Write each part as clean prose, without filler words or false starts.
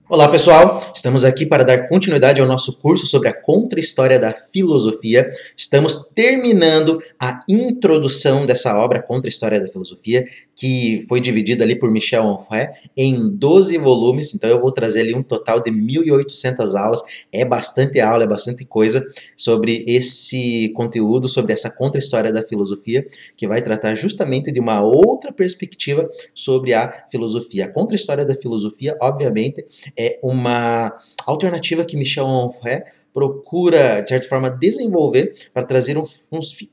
Olá pessoal, estamos aqui para dar continuidade ao nosso curso sobre a contra-história da filosofia. Estamos terminando a introdução dessa obra, Contra-história da Filosofia, que foi dividida ali por Michel Onfray em 12 volumes, então eu vou trazer ali um total de 1.800 aulas. É bastante aula, é bastante coisa sobre esse conteúdo, sobre essa contra-história da filosofia, que vai tratar justamente de uma outra perspectiva sobre a filosofia. A contra-história da filosofia, obviamente, é uma alternativa que Michel Onfray procura, de certa forma, desenvolver para trazer,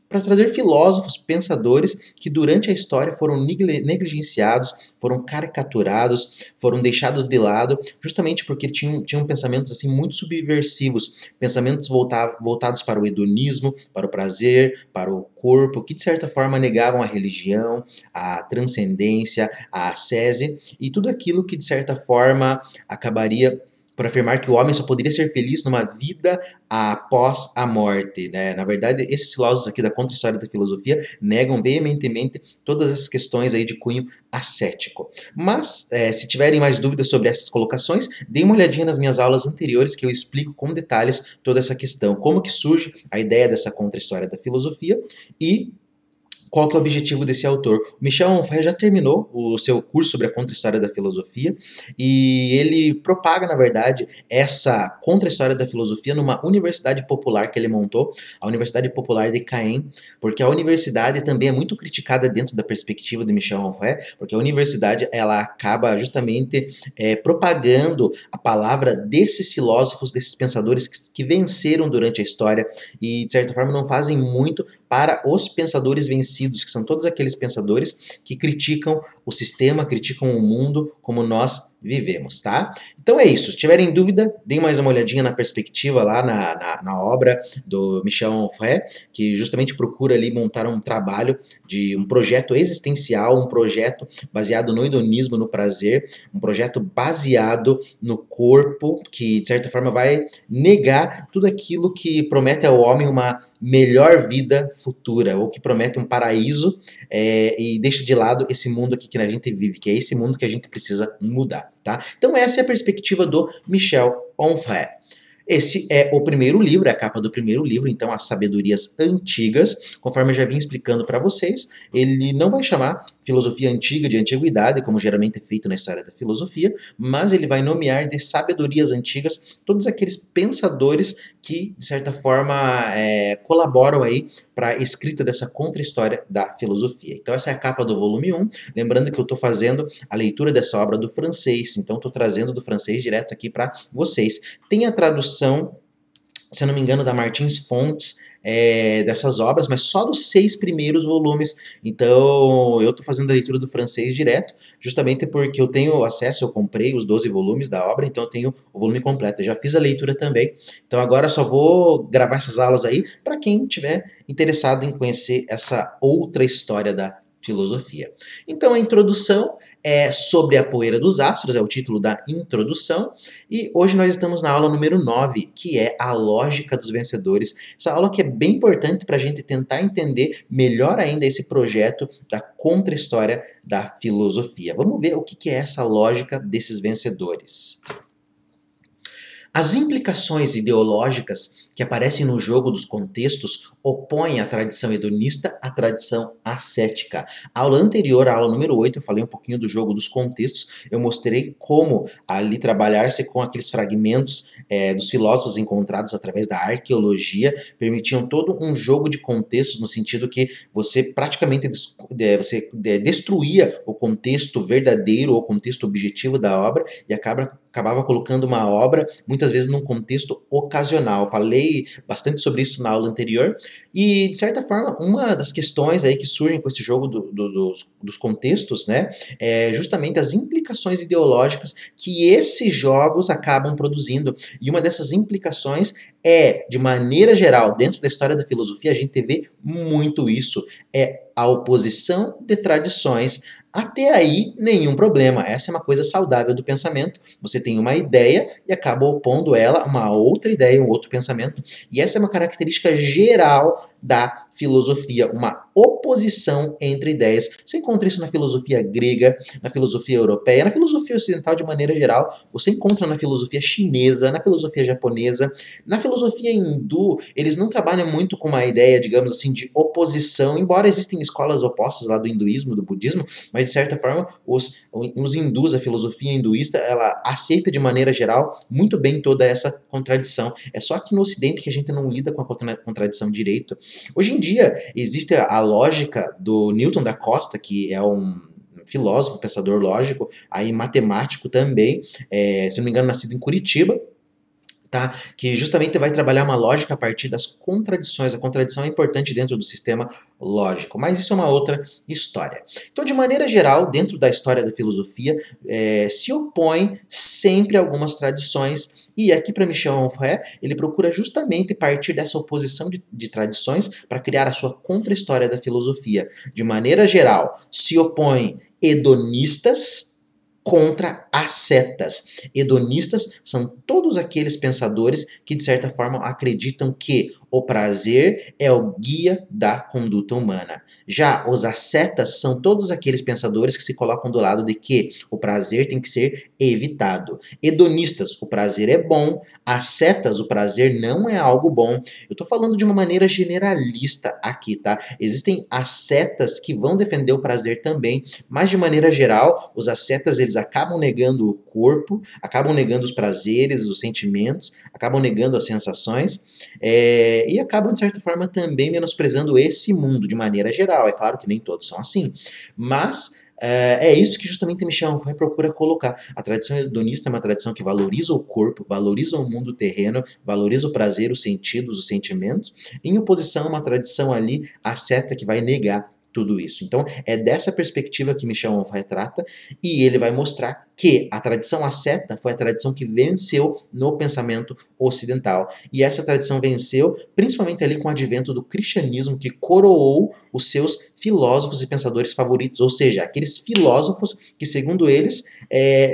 para trazer filósofos, pensadores que durante a história foram negligenciados, foram caricaturados, foram deixados de lado, justamente porque tinham pensamentos assim muito subversivos, pensamentos voltados para o hedonismo, para o prazer, para o corpo, que de certa forma negavam a religião, a transcendência, a ascese e tudo aquilo que de certa forma acabaria por afirmar que o homem só poderia ser feliz numa vida após a morte, né? Na verdade, esses filósofos aqui da contra-história da filosofia negam veementemente todas essas questões aí de cunho ascético. Mas, se tiverem mais dúvidas sobre essas colocações, deem uma olhadinha nas minhas aulas anteriores que eu explico com detalhes toda essa questão, como que surge a ideia dessa contra-história da filosofia e qual que é o objetivo desse autor. O Michel Onfray já terminou o seu curso sobre a contra-história da filosofia e ele propaga, na verdade, essa contra-história da filosofia numa universidade popular que ele montou, a Universidade Popular de Caen, porque a universidade também é muito criticada dentro da perspectiva de Michel Onfray, porque a universidade ela acaba justamente propagando a palavra desses filósofos, desses pensadores que venceram durante a história e, de certa forma, não fazem muito para os pensadores vencidos, que são todos aqueles pensadores que criticam o sistema, criticam o mundo como nós vivemos, tá? Então é isso. Se tiverem dúvida, deem mais uma olhadinha na perspectiva lá na obra do Michel Onfray, que justamente procura ali montar um trabalho de um projeto existencial, um projeto baseado no hedonismo, no prazer, um projeto baseado no corpo, que de certa forma vai negar tudo aquilo que promete ao homem uma melhor vida futura, ou que promete um paraíso e deixa de lado esse mundo aqui que a gente vive, que é esse mundo que a gente precisa mudar, tá? Então essa é a perspectiva do Michel Onfray. Esse é o primeiro livro, é a capa do primeiro livro, então As Sabedorias Antigas, conforme eu já vim explicando para vocês, ele não vai chamar filosofia antiga de antiguidade, como geralmente é feito na história da filosofia, mas ele vai nomear de sabedorias antigas todos aqueles pensadores que, de certa forma, colaboram aí para a escrita dessa contra-história da filosofia. Então essa é a capa do volume 1, lembrando que eu estou fazendo a leitura dessa obra do francês, então estou trazendo do francês direto aqui para vocês. Tem a tradução, se eu não me engano, da Martins Fontes, dessas obras, mas só dos 6 primeiros volumes. Então, eu estou fazendo a leitura do francês direto, justamente porque eu tenho acesso, eu comprei os 12 volumes da obra, então eu tenho o volume completo. Eu já fiz a leitura também, então agora só vou gravar essas aulas aí para quem tiver interessado em conhecer essa outra história da filosofia. Então a introdução é sobre a poeira dos astros, é o título da introdução, e hoje nós estamos na aula número 9, que é a lógica dos vencedores. Essa aula que é bem importante para a gente tentar entender melhor ainda esse projeto da contra-história da filosofia. Vamos ver o que é essa lógica desses vencedores. As implicações ideológicas que aparecem no jogo dos contextos opõem a tradição hedonista à tradição ascética. A aula anterior, a aula número 8, eu falei um pouquinho do jogo dos contextos, eu mostrei como ali trabalhar-se com aqueles fragmentos dos filósofos encontrados através da arqueologia, permitiam todo um jogo de contextos, no sentido que você praticamente destruía o contexto verdadeiro ou contexto objetivo da obra e acabava colocando uma obra, muitas vezes num contexto ocasional. Falei bastante sobre isso na aula anterior, e de certa forma, uma das questões aí que surgem com esse jogo dos contextos, né, é justamente as implicações ideológicas que esses jogos acabam produzindo, e uma dessas implicações é, de maneira geral, dentro da história da filosofia, a gente vê muito isso, é a oposição de tradições. Até aí, nenhum problema. Essa é uma coisa saudável do pensamento. Você tem uma ideia e acaba opondo ela a uma outra ideia, um outro pensamento. E essa é uma característica geral da filosofia, uma oposição entre ideias. Você encontra isso na filosofia grega, na filosofia europeia, na filosofia ocidental de maneira geral. Você encontra na filosofia chinesa, na filosofia japonesa. Na filosofia hindu, eles não trabalham muito com uma ideia, digamos assim, de oposição, embora existem escolas opostas lá do hinduísmo, do budismo, mas de certa forma os hindus, a filosofia hinduísta, ela aceita de maneira geral muito bem toda essa contradição. É só aqui no Ocidente que a gente não lida com a contradição direito. Hoje em dia existe a lógica do Newton da Costa, que é um filósofo, pensador lógico, aí matemático também, se não me engano nascido em Curitiba, tá? Que justamente vai trabalhar uma lógica a partir das contradições. A contradição é importante dentro do sistema lógico, mas isso é uma outra história. Então, de maneira geral, dentro da história da filosofia, se opõe sempre algumas tradições, e aqui para Michel Onfray, ele procura justamente partir dessa oposição de tradições para criar a sua contra-história da filosofia. De maneira geral, se opõe hedonistas contra ascetas. Hedonistas são todos aqueles pensadores que, de certa forma, acreditam que o prazer é o guia da conduta humana. Já os ascetas são todos aqueles pensadores que se colocam do lado de que o prazer tem que ser evitado. Hedonistas, o prazer é bom. Ascetas, o prazer não é algo bom. Eu estou falando de uma maneira generalista aqui, tá? Existem ascetas que vão defender o prazer também, mas de maneira geral, os ascetas eles acabam negando o corpo, acabam negando os prazeres, os sentimentos, acabam negando as sensações, e acabam, de certa forma, também menosprezando esse mundo de maneira geral. É claro que nem todos são assim, mas é isso que justamente Michel Onfray procura colocar. A tradição hedonista é uma tradição que valoriza o corpo, valoriza o mundo terreno, valoriza o prazer, os sentidos, os sentimentos, em oposição a uma tradição ali asceta que vai negar tudo isso. Então, é dessa perspectiva que Michel Onfray trata, e ele vai mostrar que a tradição asceta foi a tradição que venceu no pensamento ocidental. E essa tradição venceu principalmente ali com o advento do cristianismo, que coroou os seus filósofos e pensadores favoritos, ou seja, aqueles filósofos que, segundo eles,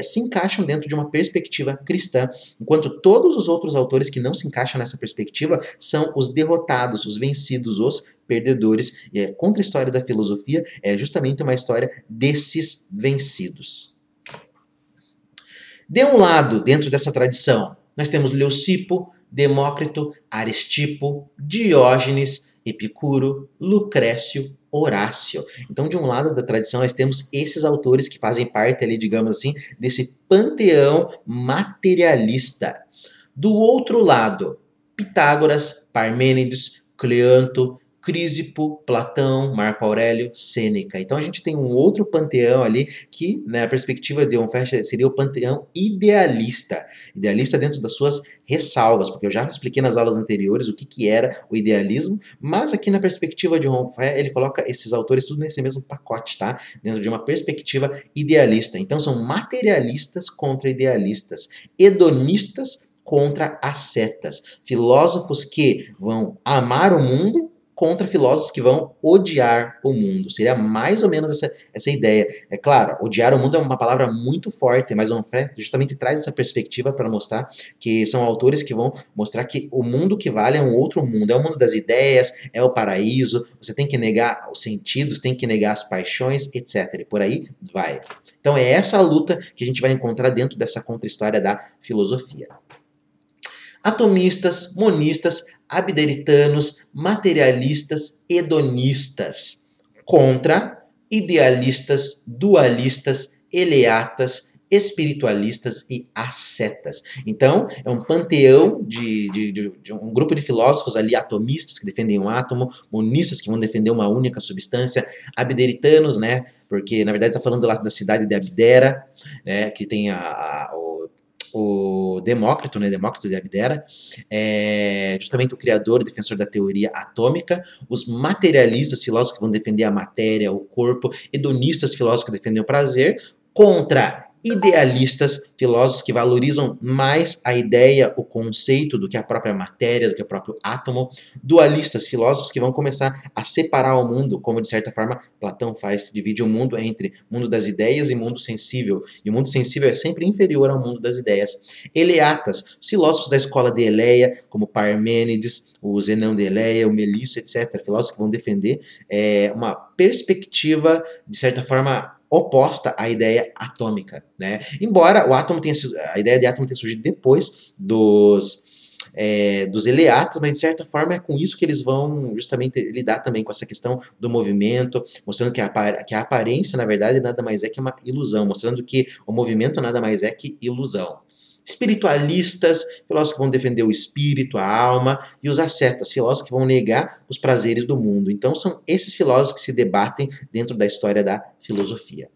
se encaixam dentro de uma perspectiva cristã, enquanto todos os outros autores que não se encaixam nessa perspectiva são os derrotados, os vencidos, os perdedores. E a contra-história da filosofia é justamente uma história desses vencidos. De um lado, dentro dessa tradição, nós temos Leucipo, Demócrito, Aristipo, Diógenes, Epicuro, Lucrécio, Horácio. Então, de um lado da tradição, nós temos esses autores que fazem parte ali, digamos assim, desse panteão materialista. Do outro lado, Pitágoras, Parmênides, Cleanto, Crisipo, Platão, Marco Aurélio, Sêneca. Então a gente tem um outro panteão ali que, na perspectiva de Onfray, seria o panteão idealista. Idealista dentro das suas ressalvas, porque eu já expliquei nas aulas anteriores o que era o idealismo, mas aqui na perspectiva de Onfray, ele coloca esses autores tudo nesse mesmo pacote, tá? Dentro de uma perspectiva idealista. Então são materialistas contra idealistas, hedonistas contra ascetas, filósofos que vão amar o mundo contra filósofos que vão odiar o mundo. Seria mais ou menos essa ideia. É claro, odiar o mundo é uma palavra muito forte, mas o Onfray justamente traz essa perspectiva para mostrar que são autores que vão mostrar que o mundo que vale é um outro mundo, é o mundo das ideias, é o paraíso, você tem que negar os sentidos, tem que negar as paixões, etc. E por aí vai. Então é essa luta que a gente vai encontrar dentro dessa contra-história da filosofia. Atomistas, monistas, abderitanos, materialistas, hedonistas, contra idealistas, dualistas, eleatas, espiritualistas e ascetas. Então, é um panteão de um grupo de filósofos ali, atomistas, que defendem um átomo, monistas, que vão defender uma única substância, abderitanos, né, porque, na verdade, está falando lá da cidade de Abdera, né, que tem o Demócrito, né, Demócrito de Abdera, justamente o criador e defensor da teoria atômica, os materialistas, filósofos que vão defender a matéria, o corpo, hedonistas, filósofos que defendem o prazer, contra Idealistas, filósofos que valorizam mais a ideia, o conceito do que a própria matéria, do que o próprio átomo. Dualistas, filósofos que vão começar a separar o mundo, como de certa forma Platão faz, divide o mundo entre mundo das ideias e mundo sensível. E o mundo sensível é sempre inferior ao mundo das ideias. Eleatas, os filósofos da escola de Eleia, como Parmênides, o Zenão de Eleia, o Melisso, etc. Filósofos que vão defender uma perspectiva, de certa forma, oposta à ideia atômica, né? Embora a ideia de átomo tenha surgido depois dos eleatas, mas de certa forma é com isso que eles vão justamente lidar também com essa questão do movimento, mostrando que a aparência, na verdade, nada mais é que uma ilusão, mostrando que o movimento nada mais é que ilusão. Espiritualistas, filósofos que vão defender o espírito, a alma, e os ascetas, filósofos que vão negar os prazeres do mundo. Então são esses filósofos que se debatem dentro da história da filosofia.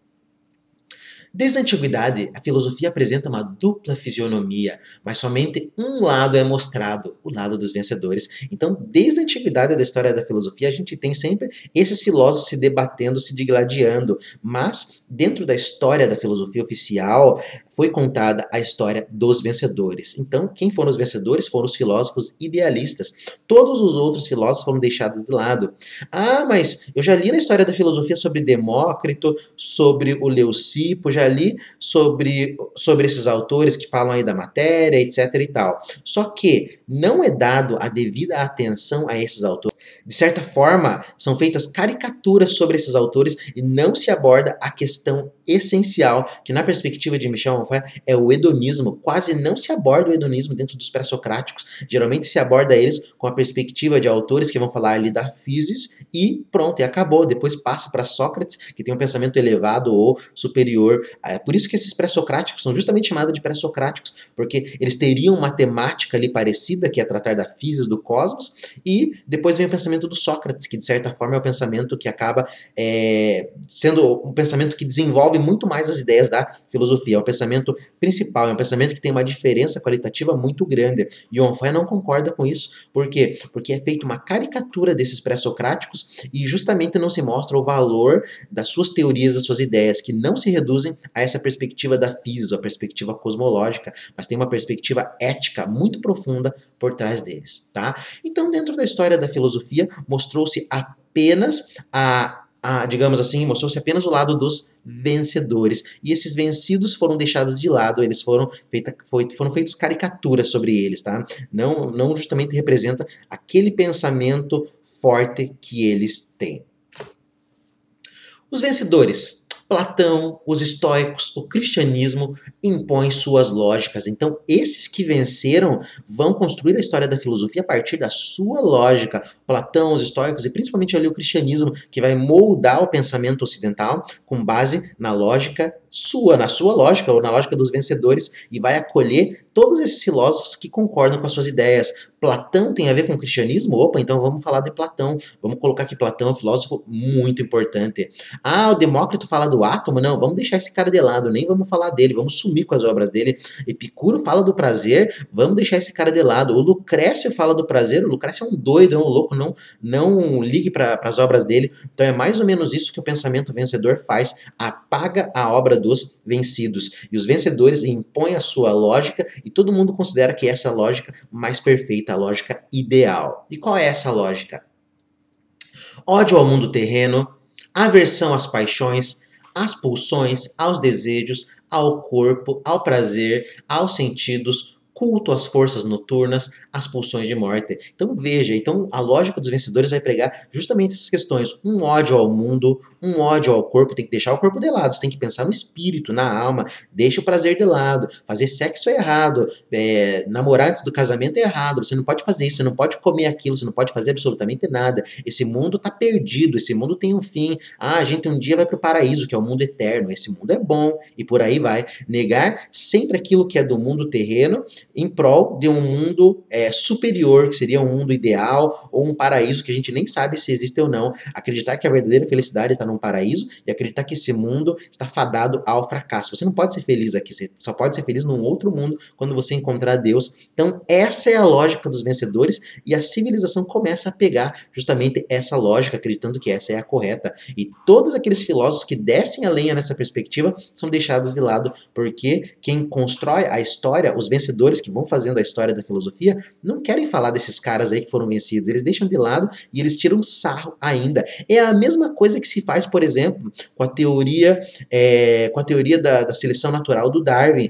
Desde a antiguidade, a filosofia apresenta uma dupla fisionomia, mas somente um lado é mostrado, o lado dos vencedores. Então, desde a antiguidade da história da filosofia, a gente tem sempre esses filósofos se debatendo, se digladiando, mas dentro da história da filosofia oficial, foi contada a história dos vencedores. Então, quem foram os vencedores foram os filósofos idealistas. Todos os outros filósofos foram deixados de lado. Ah, mas eu já li na história da filosofia sobre Demócrito, sobre o Leucipo, já li sobre esses autores que falam aí da matéria, etc e tal. Só que não é dado a devida atenção a esses autores. De certa forma, são feitas caricaturas sobre esses autores e não se aborda a questão essencial, que na perspectiva de Michel Onfray é o hedonismo. Quase não se aborda o hedonismo dentro dos pré-socráticos. Geralmente se aborda eles com a perspectiva de autores que vão falar ali da physis e pronto, e acabou. Depois passa para Sócrates, que tem um pensamento elevado ou superior. É por isso que esses pré-socráticos são justamente chamados de pré-socráticos, porque eles teriam uma temática ali parecida, que é tratar da physis do cosmos, e depois vem o pensamento do Sócrates, que de certa forma é o pensamento que acaba sendo um pensamento que desenvolve muito mais as ideias da filosofia. É um pensamento principal, é um pensamento que tem uma diferença qualitativa muito grande. E Onfray não concorda com isso. Por quê? Porque é feita uma caricatura desses pré-socráticos e justamente não se mostra o valor das suas teorias, das suas ideias, que não se reduzem a essa perspectiva da physis, a perspectiva cosmológica, mas tem uma perspectiva ética muito profunda por trás deles, tá? Então, dentro da história da filosofia, mostrou-se apenas digamos assim, mostrou-se apenas o lado dos vencedores. E esses vencidos foram deixados de lado, eles foram feitos caricaturas sobre eles, tá? Não justamente representa aquele pensamento forte que eles têm. Os vencedores. Platão, os estoicos, o cristianismo impõem suas lógicas. Então, esses que venceram vão construir a história da filosofia a partir da sua lógica. Platão, os estoicos e principalmente ali o cristianismo, que vai moldar o pensamento ocidental com base na lógica na sua lógica ou na lógica dos vencedores, e vai acolher todos esses filósofos que concordam com as suas ideias. Platão tem a ver com o cristianismo? Opa, então vamos falar de Platão. Vamos colocar que Platão é um filósofo muito importante. Ah, o Demócrito fala do átomo? Não, vamos deixar esse cara de lado, nem vamos falar dele, vamos sumir com as obras dele. Epicuro fala do prazer, vamos deixar esse cara de lado. O Lucrécio fala do prazer, o Lucrécio é um doido, é um louco, não ligue para as obras dele. Então é mais ou menos isso que o pensamento vencedor faz, apaga a obra dos vencidos. E os vencedores impõem a sua lógica e todo mundo considera que essa é a lógica mais perfeita, a lógica ideal. E qual é essa lógica? Ódio ao mundo terreno, aversão às paixões, às pulsões, aos desejos, ao corpo, ao prazer, aos sentidos, culto às forças noturnas, às pulsões de morte. Então veja, a lógica dos vencedores vai pregar justamente essas questões. Um ódio ao mundo, um ódio ao corpo, tem que deixar o corpo de lado, você tem que pensar no espírito, na alma, deixa o prazer de lado, fazer sexo é errado, namorar antes do casamento é errado, você não pode fazer isso, você não pode comer aquilo, você não pode fazer absolutamente nada. Esse mundo está perdido, esse mundo tem um fim. Ah, a gente um dia vai para o paraíso, que é o mundo eterno, esse mundo é bom, e por aí vai. Negar sempre aquilo que é do mundo terreno, em prol de um mundo superior, que seria um mundo ideal, ou um paraíso que a gente nem sabe se existe ou não. Acreditar que a verdadeira felicidade está num paraíso e acreditar que esse mundo está fadado ao fracasso. Você não pode ser feliz aqui, você só pode ser feliz num outro mundo quando você encontrar Deus. Então, essa é a lógica dos vencedores e a civilização começa a pegar justamente essa lógica, acreditando que essa é a correta. E todos aqueles filósofos que descem a lenha nessa perspectiva são deixados de lado, porque quem constrói a história, os vencedores que vão fazendo a história da filosofia, não querem falar desses caras aí que foram vencidos, eles deixam de lado e eles tiram sarro ainda. É a mesma coisa que se faz, por exemplo, com a teoria, da seleção natural do Darwin.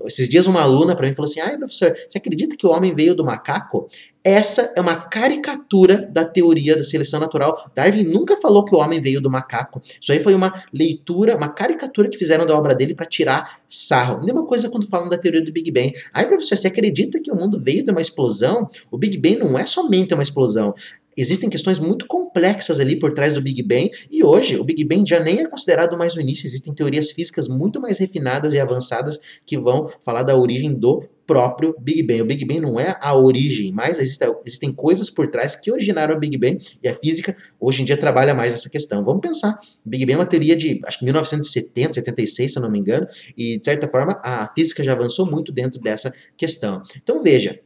Esses dias uma aluna para mim falou assim, professor, você acredita que o homem veio do macaco? Essa é uma caricatura da teoria da seleção natural. Darwin nunca falou que o homem veio do macaco. Isso aí foi uma leitura, uma caricatura que fizeram da obra dele para tirar sarro. Mesma coisa quando falam da teoria do Big Bang. Professor, você acredita que o mundo veio de uma explosão? O Big Bang não é somente uma explosão. Existem questões muito complexas ali por trás do Big Bang, e hoje o Big Bang já nem é considerado mais o início, existem teorias físicas muito mais refinadas e avançadas que vão falar da origem do próprio Big Bang. O Big Bang não é a origem, mas existem coisas por trás que originaram o Big Bang, e a física hoje em dia trabalha mais essa questão. Vamos pensar, o Big Bang é uma teoria de, acho que 1970, 76, se eu não me engano, e de certa forma a física já avançou muito dentro dessa questão. Então veja,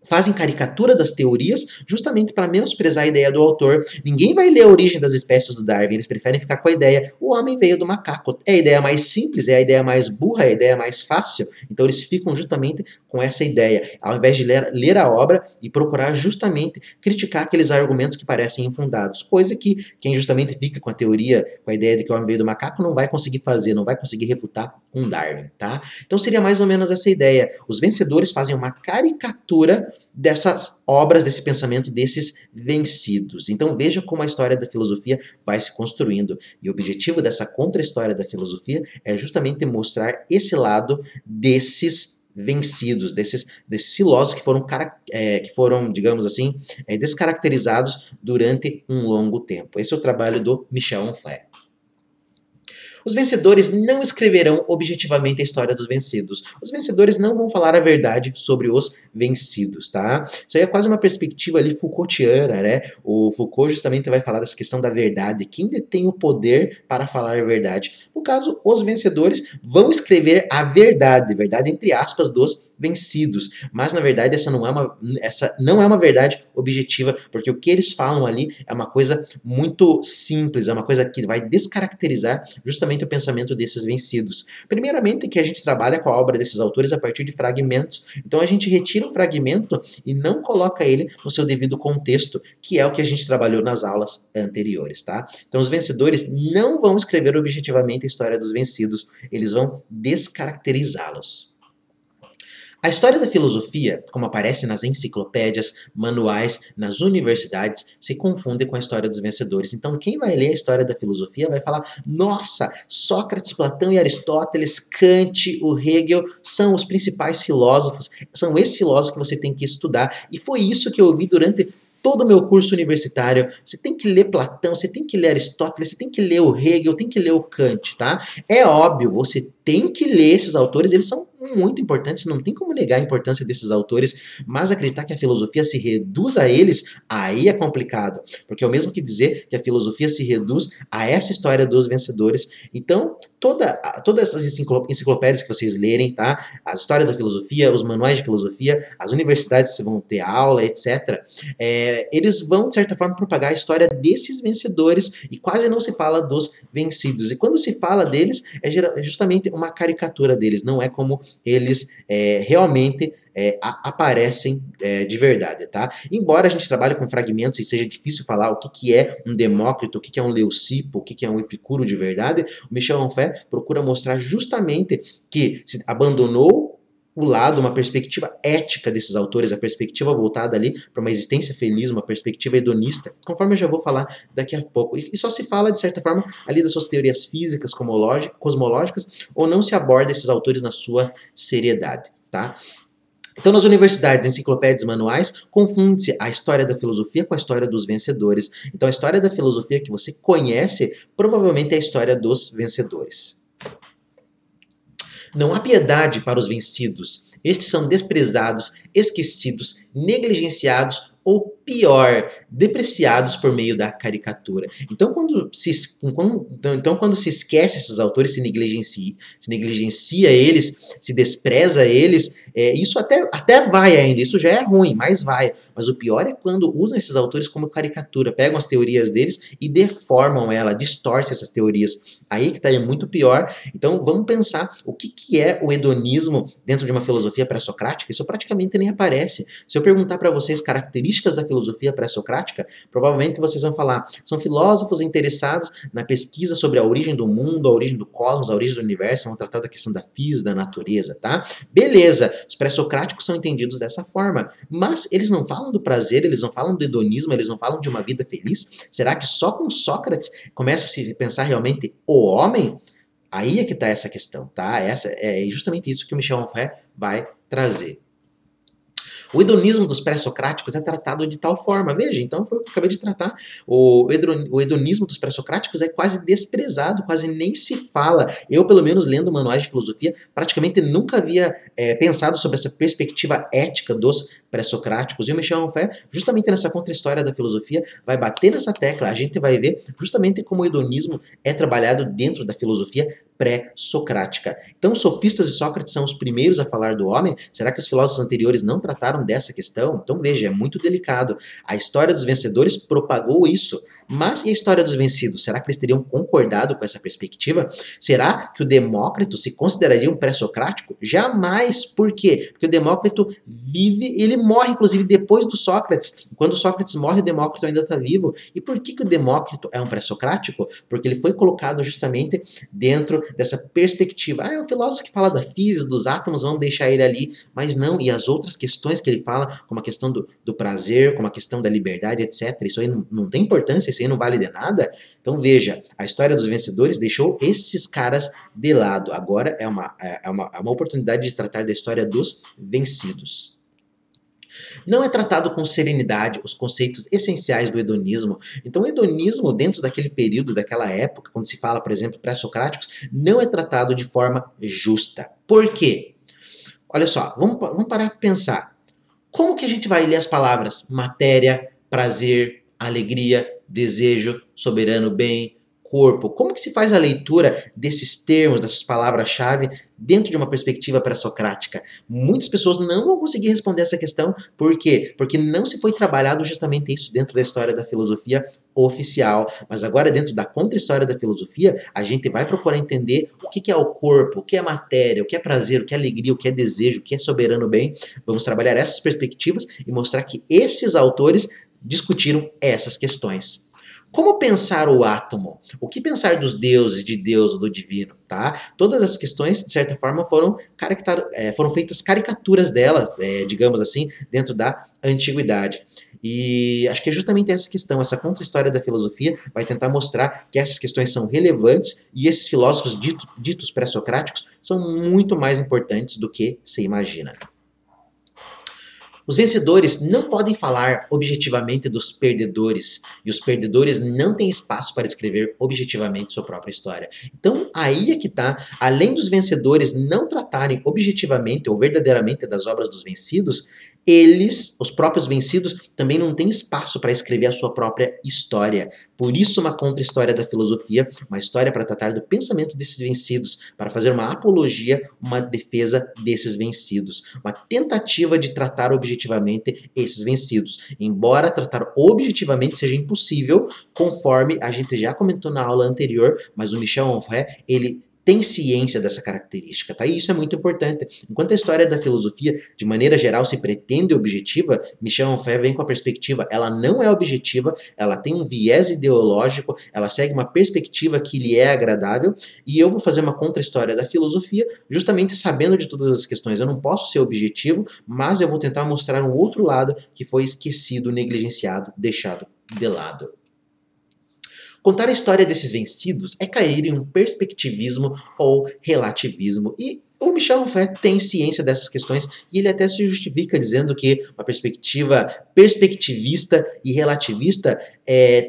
fazem caricatura das teorias justamente para menosprezar a ideia do autor. Ninguém vai ler a origem das espécies do Darwin, eles preferem ficar com a ideia, o homem veio do macaco. É a ideia mais simples, é a ideia mais burra, é a ideia mais fácil, então eles ficam justamente com essa ideia, ao invés de ler a obra e procurar justamente criticar aqueles argumentos que parecem infundados, coisa que quem justamente fica com a teoria, com a ideia de que o homem veio do macaco, não vai conseguir fazer, não vai conseguir refutar um Darwin, tá? Então seria mais ou menos essa ideia. Os vencedores fazem uma caricatura dessas obras, desse pensamento desses vencidos. Então veja como a história da filosofia vai se construindo. E o objetivo dessa contra-história da filosofia é justamente mostrar esse lado desses vencidos, desses filósofos que foram, digamos assim, descaracterizados durante um longo tempo. Esse é o trabalho do Michel Onfray. Os vencedores não escreverão objetivamente a história dos vencidos. Os vencedores não vão falar a verdade sobre os vencidos, tá? Isso aí é quase uma perspectiva ali Foucaultiana, né? O Foucault justamente vai falar dessa questão da verdade. Quem detém o poder para falar a verdade? No caso, os vencedores vão escrever a verdade entre aspas, dos vencidos. Mas, na verdade, essa não é uma verdade objetiva, porque o que eles falam ali é uma coisa muito simples, é uma coisa que vai descaracterizar justamente o pensamento desses vencidos. Primeiramente, que a gente trabalha com a obra desses autores a partir de fragmentos. Então, a gente retira um fragmento e não coloca ele no seu devido contexto, que é o que a gente trabalhou nas aulas anteriores, tá? Então, os vencedores não vão escrever objetivamente a história dos vencidos, eles vão descaracterizá-los. A história da filosofia, como aparece nas enciclopédias, manuais, nas universidades, se confunde com a história dos vencedores. Então, quem vai ler a história da filosofia vai falar: nossa, Sócrates, Platão e Aristóteles, Kant, o Hegel são os principais filósofos, são esses filósofos que você tem que estudar. E foi isso que eu ouvi durante todo o meu curso universitário. Você tem que ler Platão, você tem que ler Aristóteles, você tem que ler o Hegel, tem que ler o Kant, tá? É óbvio, você tem que ler esses autores, eles são muito importantes, não tem como negar a importância desses autores, mas acreditar que a filosofia se reduz a eles, aí é complicado, porque é o mesmo que dizer que a filosofia se reduz a essa história dos vencedores. Então, todas essas enciclopédias que vocês lerem, tá? A história da filosofia, os manuais de filosofia, as universidades que vocês vão ter aula, etc., eles vão, de certa forma, propagar a história desses vencedores e quase não se fala dos vencidos. E quando se fala deles, é justamente uma caricatura deles, não é como eles realmente aparecem de verdade, tá? Embora a gente trabalhe com fragmentos e seja difícil falar o que é um Demócrito, o que é um Leucipo, o que é um Epicuro de verdade, o Michel Onfray procura mostrar justamente que se abandonou o lado, uma perspectiva ética desses autores, a perspectiva voltada ali para uma existência feliz, uma perspectiva hedonista, conforme eu já vou falar daqui a pouco. E só se fala, de certa forma, ali das suas teorias físicas, cosmológicas, ou não se aborda esses autores na sua seriedade, tá? Então, nas universidades, enciclopédias e manuais, confunde-se a história da filosofia com a história dos vencedores. Então, a história da filosofia que você conhece, provavelmente é a história dos vencedores. Não há piedade para os vencidos. Estes são desprezados, esquecidos, negligenciados ou, pior, depreciados por meio da caricatura. Então, quando se esquece esses autores, se negligencia eles, se despreza eles, isso até vai ainda, isso já é ruim, mas vai. Mas o pior é quando usam esses autores como caricatura, pegam as teorias deles e deformam ela, distorcem essas teorias. Aí que está muito pior. Então, vamos pensar o que é o hedonismo dentro de uma filosofia pré-socrática. Isso praticamente nem aparece. Se eu perguntar para vocês características da filosofia pré-socrática, provavelmente vocês vão falar, são filósofos interessados na pesquisa sobre a origem do mundo, a origem do cosmos, a origem do universo, vão tratar da questão da física, da natureza, tá? Beleza, os pré-socráticos são entendidos dessa forma, mas eles não falam do prazer, eles não falam do hedonismo, eles não falam de uma vida feliz? Será que só com Sócrates começa a se pensar realmente o homem? Aí é que está essa questão, tá? É justamente isso que o Michel Onfray vai trazer. O hedonismo dos pré-socráticos é tratado de tal forma. Veja, então foi o que eu acabei de tratar. O hedonismo dos pré-socráticos é quase desprezado, quase nem se fala. Eu, pelo menos, lendo manuais de filosofia, praticamente nunca havia pensado sobre essa perspectiva ética dos pré-socráticos. E o Michel Onfray, justamente nessa contra-história da filosofia, vai bater nessa tecla. A gente vai ver justamente como o hedonismo é trabalhado dentro da filosofia pré-socrática. Então, os sofistas e Sócrates são os primeiros a falar do homem? Será que os filósofos anteriores não trataram dessa questão? Então, veja, é muito delicado. A história dos vencedores propagou isso. Mas e a história dos vencidos? Será que eles teriam concordado com essa perspectiva? Será que o Demócrito se consideraria um pré-socrático? Jamais. Por quê? Porque o Demócrito vive, ele morre, inclusive, depois do Sócrates. Quando Sócrates morre, o Demócrito ainda está vivo. E por que o Demócrito é um pré-socrático? Porque ele foi colocado justamente dentro dessa perspectiva. É um filósofo que fala da física, dos átomos, vamos deixar ele ali. Mas não, e as outras questões que ele fala, como a questão do prazer, como a questão da liberdade, etc. Isso aí não tem importância, isso aí não vale de nada. Então veja, a história dos vencedores deixou esses caras de lado. Agora é uma oportunidade de tratar da história dos vencidos. Não é tratado com serenidade os conceitos essenciais do hedonismo. Então, o hedonismo, dentro daquele período, daquela época, quando se fala, por exemplo, pré-socráticos, não é tratado de forma justa. Por quê? Olha só, vamos parar para pensar. Como que a gente vai ler as palavras matéria, prazer, alegria, desejo, soberano bem, corpo? Como que se faz a leitura desses termos, dessas palavras-chave, dentro de uma perspectiva pré-socrática? Muitas pessoas não vão conseguir responder essa questão. Por quê? Porque não se foi trabalhado justamente isso dentro da história da filosofia oficial. Mas agora, dentro da contra-história da filosofia, a gente vai procurar entender o que é o corpo, o que é matéria, o que é prazer, o que é alegria, o que é desejo, o que é soberano bem. Vamos trabalhar essas perspectivas e mostrar que esses autores discutiram essas questões. Como pensar o átomo? O que pensar dos deuses, de Deus ou do divino? Tá? Todas as questões, de certa forma, foram feitas caricaturas delas, digamos assim, dentro da antiguidade. E acho que é justamente essa questão, essa contra-história da filosofia vai tentar mostrar que essas questões são relevantes e esses filósofos ditos pré-socráticos são muito mais importantes do que se imagina. Os vencedores não podem falar objetivamente dos perdedores, e os perdedores não têm espaço para escrever objetivamente sua própria história. Então, aí é que está, além dos vencedores não tratarem objetivamente ou verdadeiramente das obras dos vencidos, eles, os próprios vencidos, também não têm espaço para escrever a sua própria história. Por isso, uma contra-história da filosofia, uma história para tratar do pensamento desses vencidos, para fazer uma apologia, uma defesa desses vencidos, uma tentativa de tratar objetivamente esses vencidos. Embora tratar objetivamente seja impossível, conforme a gente já comentou na aula anterior, mas o Michel Onfray, ele tem ciência dessa característica, tá? E isso é muito importante. Enquanto a história da filosofia, de maneira geral, se pretende objetiva, Michel Onfray vem com a perspectiva, ela não é objetiva, ela tem um viés ideológico, ela segue uma perspectiva que lhe é agradável, e eu vou fazer uma contra-história da filosofia, justamente sabendo de todas as questões. Eu não posso ser objetivo, mas eu vou tentar mostrar um outro lado que foi esquecido, negligenciado, deixado de lado. Contar a história desses vencidos é cair em um perspectivismo ou relativismo. E O Michel Onfray tem ciência dessas questões e ele até se justifica dizendo que uma perspectiva perspectivista e relativista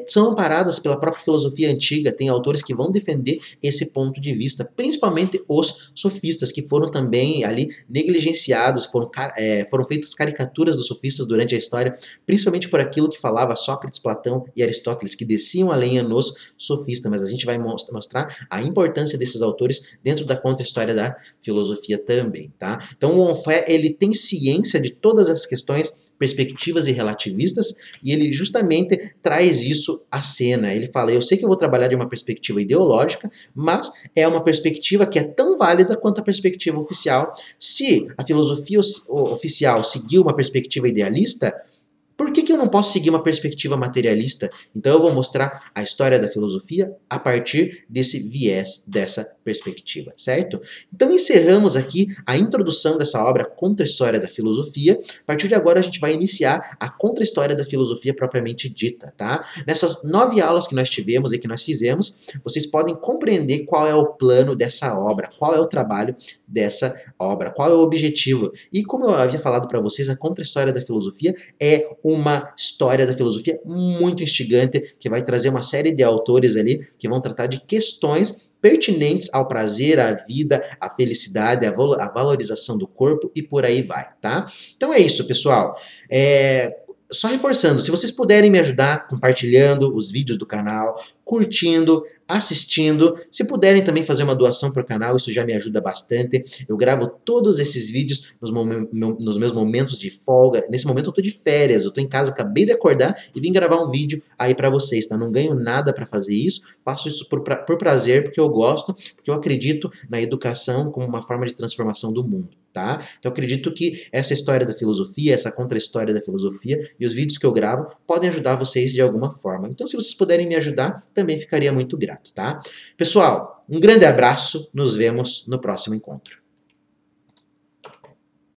são amparadas pela própria filosofia antiga. Tem autores que vão defender esse ponto de vista, principalmente os sofistas, que foram também ali negligenciados, foram feitas caricaturas dos sofistas durante a história, principalmente por aquilo que falava Sócrates, Platão e Aristóteles, que desciam a lenha nos sofistas. Mas a gente vai mostrar a importância desses autores dentro da contra-história da filosofia também, tá? Então o Onfray, ele tem ciência de todas as questões perspectivas e relativistas, e ele justamente traz isso à cena. Ele fala, eu sei que eu vou trabalhar de uma perspectiva ideológica, mas é uma perspectiva que é tão válida quanto a perspectiva oficial. Se a filosofia oficial seguiu uma perspectiva idealista, por que eu não posso seguir uma perspectiva materialista? Então eu vou mostrar a história da filosofia a partir desse viés, dessa perspectiva, certo? Então encerramos aqui a introdução dessa obra Contra-História da Filosofia. A partir de agora a gente vai iniciar a Contra-História da Filosofia propriamente dita, tá? Nessas 9 aulas que nós tivemos e que nós fizemos, vocês podem compreender qual é o plano dessa obra, qual é o trabalho dessa obra, qual é o objetivo. E como eu havia falado para vocês, a Contra-História da Filosofia é uma história da filosofia muito instigante, que vai trazer uma série de autores ali que vão tratar de questões pertinentes ao prazer, à vida, à felicidade, à valorização do corpo e por aí vai, tá? Então é isso, pessoal. Só reforçando, se vocês puderem me ajudar compartilhando os vídeos do canal, curtindo, assistindo, se puderem também fazer uma doação para o canal, isso já me ajuda bastante. Eu gravo todos esses vídeos nos meus momentos de folga. Nesse momento eu tô de férias, eu tô em casa, acabei de acordar e vim gravar um vídeo aí para vocês, tá? Não ganho nada para fazer isso, faço isso por prazer, porque eu gosto, porque eu acredito na educação como uma forma de transformação do mundo, tá? Então eu acredito que essa história da filosofia, essa contra-história da filosofia e os vídeos que eu gravo podem ajudar vocês de alguma forma. Então se vocês puderem me ajudar, também ficaria muito grato, tá? Pessoal, um grande abraço, nos vemos no próximo encontro.